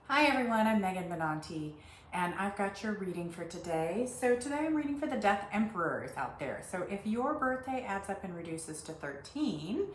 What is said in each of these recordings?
Hi everyone, I'm Megan Benanti, and I've got your reading for today. So today I'm reading for the Death Emperors out there. So if your birthday adds up and reduces to 13,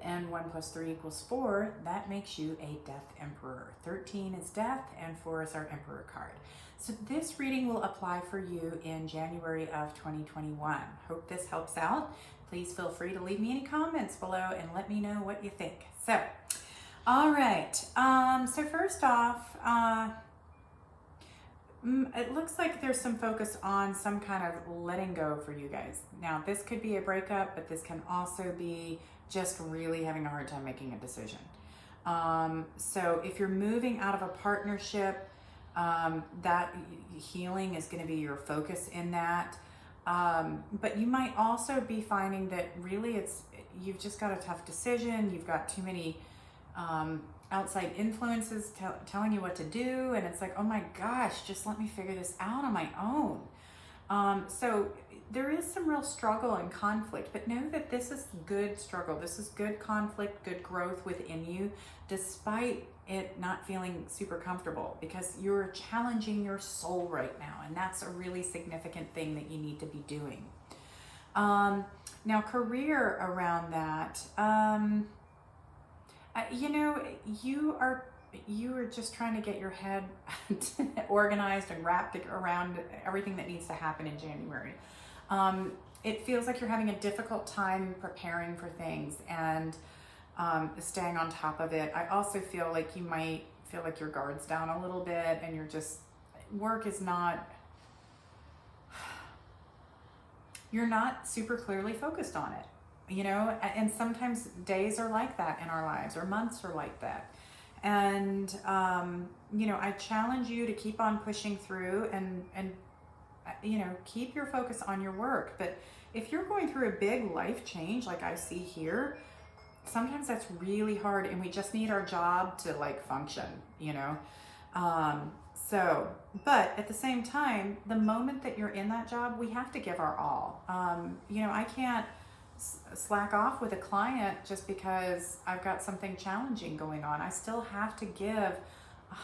and 1 plus 3 equals 4, that makes you a Death Emperor. 13 is death, and 4 is our Emperor card. So this reading will apply for you in January of 2021. Hope this helps out. Please feel free to leave me any comments below and let me know what you think. So, all right. So first off, it looks like there's some focus on some kind of letting go for you guys. Now, this could be a breakup, but this can also be just really having a hard time making a decision. So if you're moving out of a partnership, that healing is going to be your focus in that. But you might also be finding that really you've just got a tough decision. You've got too many outside influences telling you what to do, and it's like, oh my gosh, just let me figure this out on my own. So there is some real struggle and conflict, but know that this is good struggle. This is good conflict, good growth within you, despite it not feeling super comfortable, because you're challenging your soul right now, and that's a really significant thing that you need to be doing. Now, career around that, you are just trying to get your head organized and wrapped around everything that needs to happen in January. It feels like you're having a difficult time preparing for things and staying on top of it. I also feel like you might feel like your guard's down a little bit, and you're not super clearly focused on it. And sometimes days are like that in our lives, or months are like that. And, I challenge you to keep on pushing through and keep your focus on your work. But if you're going through a big life change, like I see here, sometimes that's really hard, and we just need our job to function, but at the same time, the moment that you're in that job, we have to give our all. I can't slack off with a client just because I've got something challenging going on. I still have to give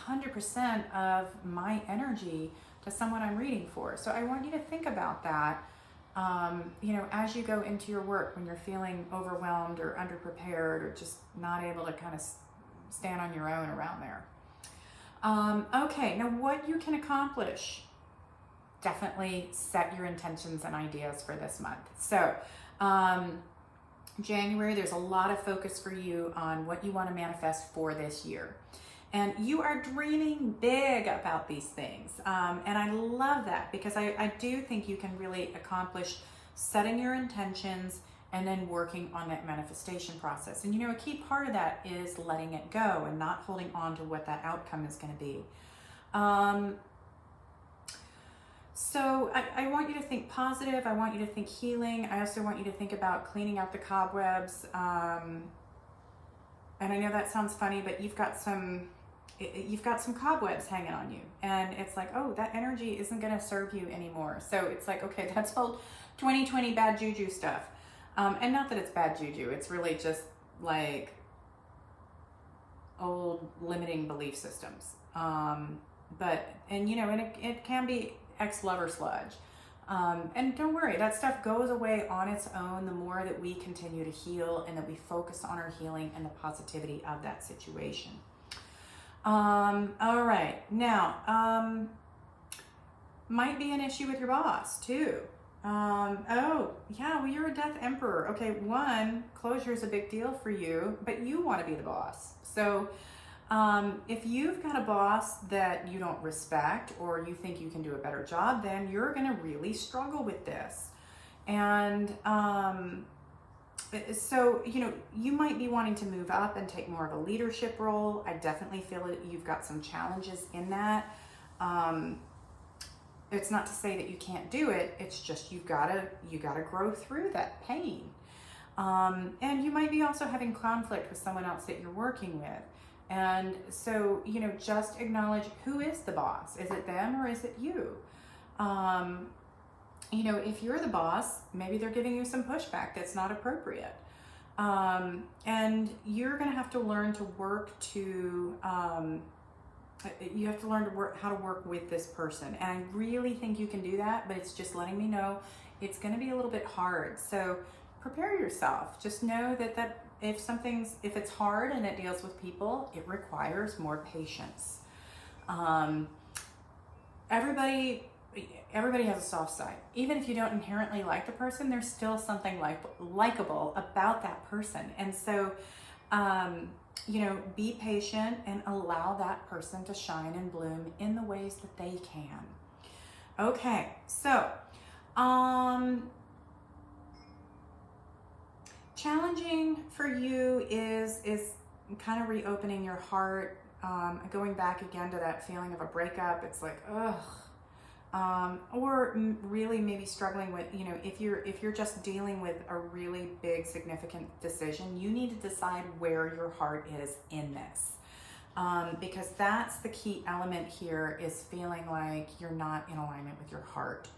100% of my energy to someone I'm reading for. So I want you to think about that, as you go into your work, when you're feeling overwhelmed or underprepared or just not able to kind of stand on your own around there. Okay, now what you can accomplish. Definitely set your intentions and ideas for this month. So, January, there's a lot of focus for you on what you want to manifest for this year. And you are dreaming big about these things. And I love that, because I do think you can really accomplish setting your intentions and then working on that manifestation process. And a key part of that is letting it go and not holding on to what that outcome is going to be. So I want you to think positive. I want you to think healing. I also want you to think about cleaning out the cobwebs. And I know that sounds funny, but you've got some cobwebs hanging on you, and it's like, oh, that energy isn't going to serve you anymore. So it's like, okay, that's all 2020 bad juju stuff. And not that it's bad juju, it's really just like old limiting belief systems. It can be ex-lover sludge. And don't worry, that stuff goes away on its own the more that we continue to heal and that we focus on our healing and the positivity of that situation. All right, now, might be an issue with your boss too. You're a Death Emperor. Okay, one, closure is a big deal for you, but you want to be the boss. So if you've got a boss that you don't respect, or you think you can do a better job, then you're going to really struggle with this. And so, you might be wanting to move up and take more of a leadership role. I definitely feel that you've got some challenges in that. It's not to say that you can't do it. It's just you gotta grow through that pain. And you might be also having conflict with someone else that you're working with. And so, just acknowledge, who is the boss? Is it them or is it you? If you're the boss, maybe they're giving you some pushback that's not appropriate. And you're going to have to learn to work to you have to learn to how to work with this person. And I really think you can do that, but it's just letting me know it's going to be a little bit hard. So prepare yourself. Just know that if it's hard and it deals with people, it requires more patience. Everybody has a soft side. Even if you don't inherently like the person, there's still something likable about that person. And so, be patient and allow that person to shine and bloom in the ways that they can. Okay, so, challenging for you is kind of reopening your heart, going back again to that feeling of a breakup. It's like, ugh. Or really maybe struggling with, if you're just dealing with a really big significant decision, you need to decide where your heart is in this. Because that's the key element here, is feeling like you're not in alignment with your heart.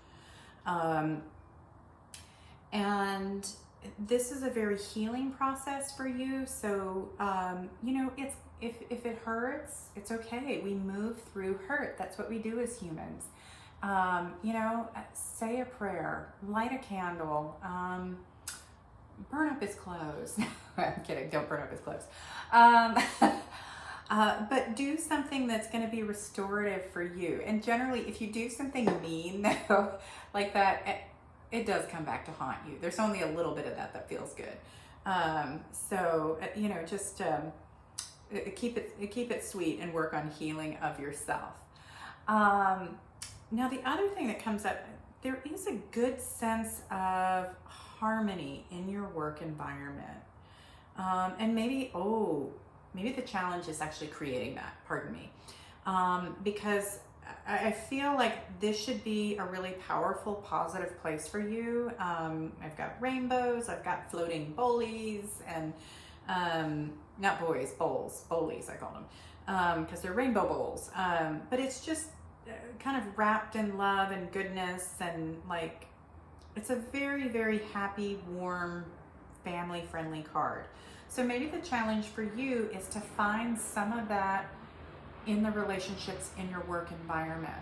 And this is a very healing process for you. So, it's, if it hurts, it's okay. We move through hurt. That's what we do as humans. Say a prayer, light a candle, burn up his clothes. I'm kidding. Don't burn up his clothes. But do something that's going to be restorative for you. And generally, if you do something mean, though, like that, it does come back to haunt you. There's only a little bit of that feels good. Just keep it sweet and work on healing of yourself. Now, the other thing that comes up, there is a good sense of harmony in your work environment. And maybe the challenge is actually creating that, pardon me. Because I feel like this should be a really powerful, positive place for you. I've got rainbows, I've got floating bolies, and not boys, bowls, bolies I call them, because they're rainbow bowls. But it's just kind of wrapped in love and goodness, and like, it's a very, very happy, warm, family-friendly card. So maybe the challenge for you is to find some of that in the relationships in your work environment.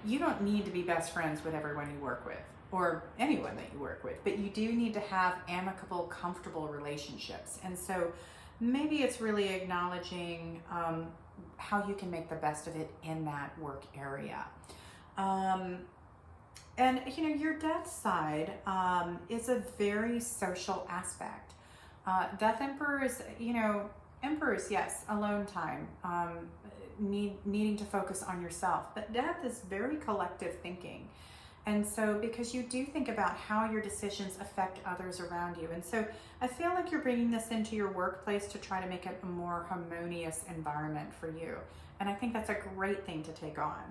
You don't need to be best friends with everyone you work with, or anyone that you work with, but you do need to have amicable, comfortable relationships. And so maybe it's really acknowledging how you can make the best of it in that work area. And your death side is a very social aspect. Death Emperors, Emperors, yes, alone time, needing to focus on yourself. But death is very collective thinking. And so, because you do think about how your decisions affect others around you. And so I feel like you're bringing this into your workplace to try to make it a more harmonious environment for you. And I think that's a great thing to take on.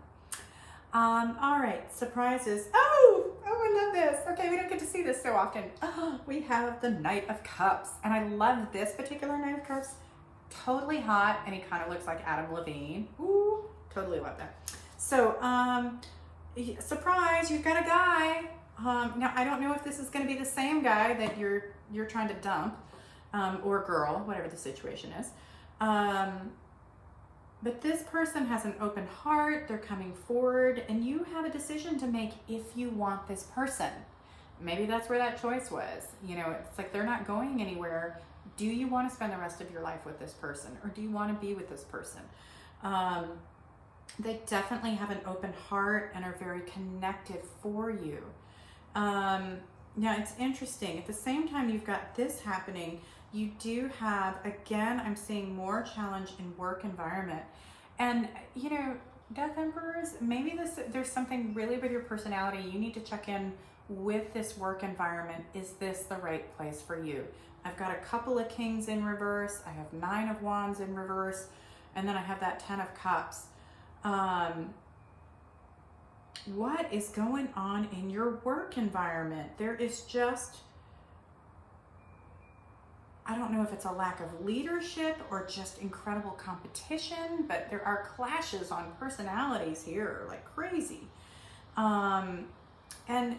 All right, surprises. Oh, I love this. Okay, we don't get to see this so often. Oh, we have the Knight of Cups. And I love this particular Knight of Cups. Totally hot, and he kind of looks like Adam Levine. Ooh, totally love that. So, surprise, you've got a guy. Now, I don't know if this is going to be the same guy that you're trying to dump, or girl, whatever the situation is. But this person has an open heart. They're coming forward, and you have a decision to make if you want this person. Maybe that's where that choice was. It's like they're not going anywhere. Do you want to spend the rest of your life with this person, or do you want to be with this person? They definitely have an open heart and are very connected for you. Now, it's interesting. At the same time you've got this happening, you do have, again, I'm seeing more challenge in work environment. And, Death Emperors, maybe there's something really with your personality. You need to check in with this work environment. Is this the right place for you? I've got a couple of Kings in reverse. I have 9 of Wands in reverse. And then I have that 10 of Cups. What is going on in your work environment? There is just, I don't know if it's a lack of leadership or just incredible competition, but there are clashes on personalities here, like crazy. And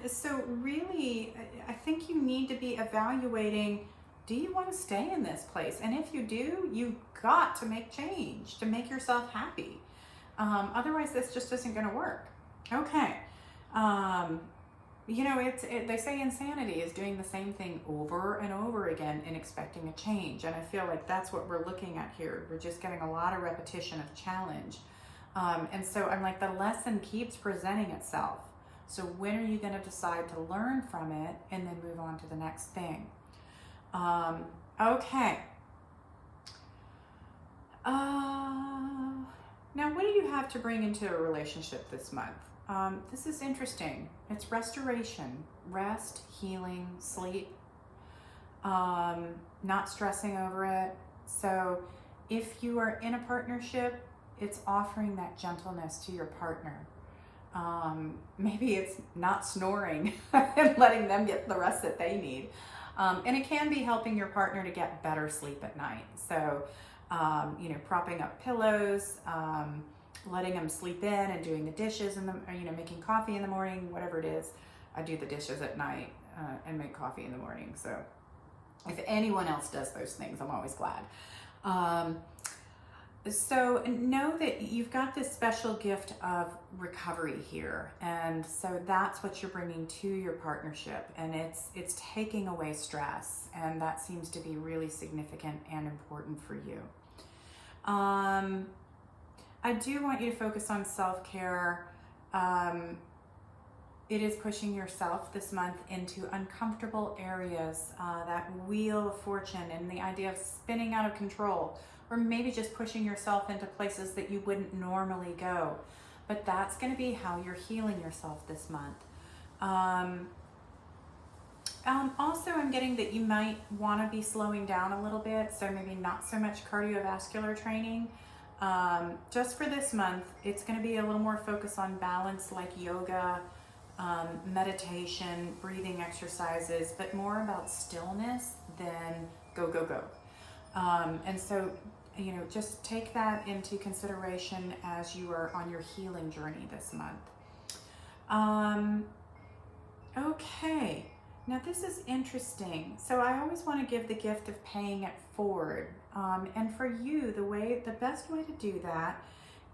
so really, I think you need to be evaluating do you want to stay in this place? And if you do, you got to make change to make yourself happy. Otherwise, this just isn't going to work. Okay. You know, they say insanity is doing the same thing over and over again and expecting a change. And I feel like that's what we're looking at here. We're just getting a lot of repetition of challenge. And so I'm like, the lesson keeps presenting itself. So when are you going to decide to learn from it and then move on to the next thing? Okay. Now, what do you have to bring into a relationship this month? This is interesting. It's restoration, rest, healing, sleep, not stressing over it. So if you are in a partnership, it's offering that gentleness to your partner. Maybe it's not snoring and letting them get the rest that they need. And it can be helping your partner to get better sleep at night. So, you know, propping up pillows, letting them sleep in and doing the dishes and you know, making coffee in the morning, whatever it is. I do the dishes at night and make coffee in the morning. So if anyone else does those things, I'm always glad. So know that you've got this special gift of recovery here. And so that's what you're bringing to your partnership. And it's taking away stress. And that seems to be really significant and important for you. I do want you to focus on self-care. It is pushing yourself this month into uncomfortable areas, that wheel of fortune and the idea of spinning out of control, or maybe just pushing yourself into places that you wouldn't normally go. But that's going to be how you're healing yourself this month. Also, I'm getting that you might want to be slowing down a little bit, so maybe not so much cardiovascular training. Just for this month, it's going to be a little more focus on balance, like yoga, meditation, breathing exercises, but more about stillness than go, go, go. And so, you know, just take that into consideration as you are on your healing journey this month. Okay, now this is interesting. So I always want to give the gift of paying it forward. And for you, the best way to do that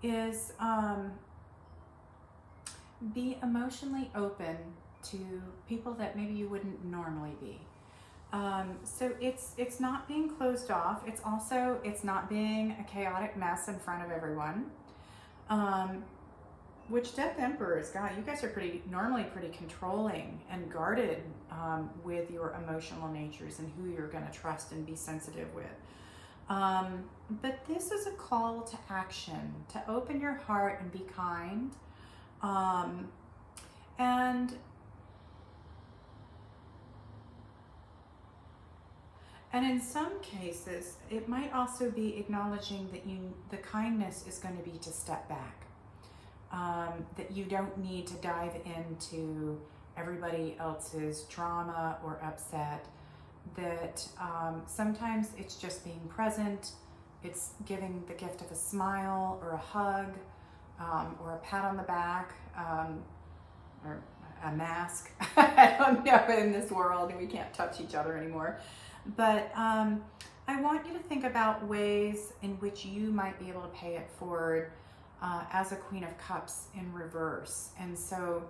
is be emotionally open to people that maybe you wouldn't normally be. So it's not being closed off. It's not being a chaotic mess in front of everyone. Which Death Emperors, God, you guys are normally pretty controlling and guarded with your emotional natures and who you're going to trust and be sensitive with. But this is a call to action, to open your heart and be kind. And in some cases, it might also be acknowledging that the kindness is going to be to step back. That you don't need to dive into everybody else's drama or upset. That sometimes it's just being present. It's giving the gift of a smile or a hug, or a pat on the back, or a mask. I don't know, in this world we can't touch each other anymore. But I want you to think about ways in which you might be able to pay it forward as a Queen of Cups in reverse. And so,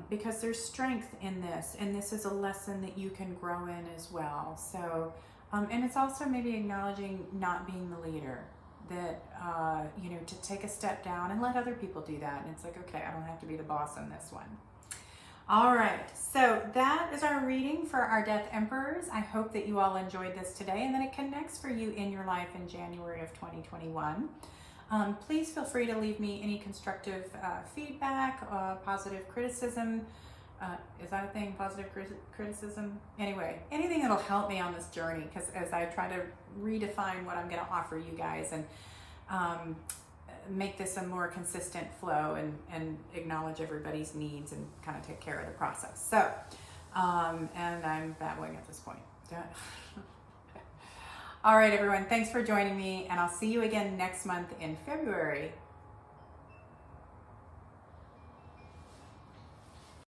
because there's strength in this, and this is a lesson that you can grow in as well. So, and it's also maybe acknowledging not being the leader, that, you know, to take a step down and let other people do that. And it's like, okay, I don't have to be the boss on this one. All right, so that is our reading for our Death Emperors. I hope that you all enjoyed this today and that it connects for you in your life in January of 2021. Please feel free to leave me any constructive feedback, positive criticism. Is that a thing, positive criticism? Anyway, anything that'll help me on this journey, because as I try to redefine what I'm going to offer you guys and make this a more consistent flow and acknowledge everybody's needs and kind of take care of the process. So, and I'm babbling at this point. All right, everyone, thanks for joining me, and I'll see you again next month in February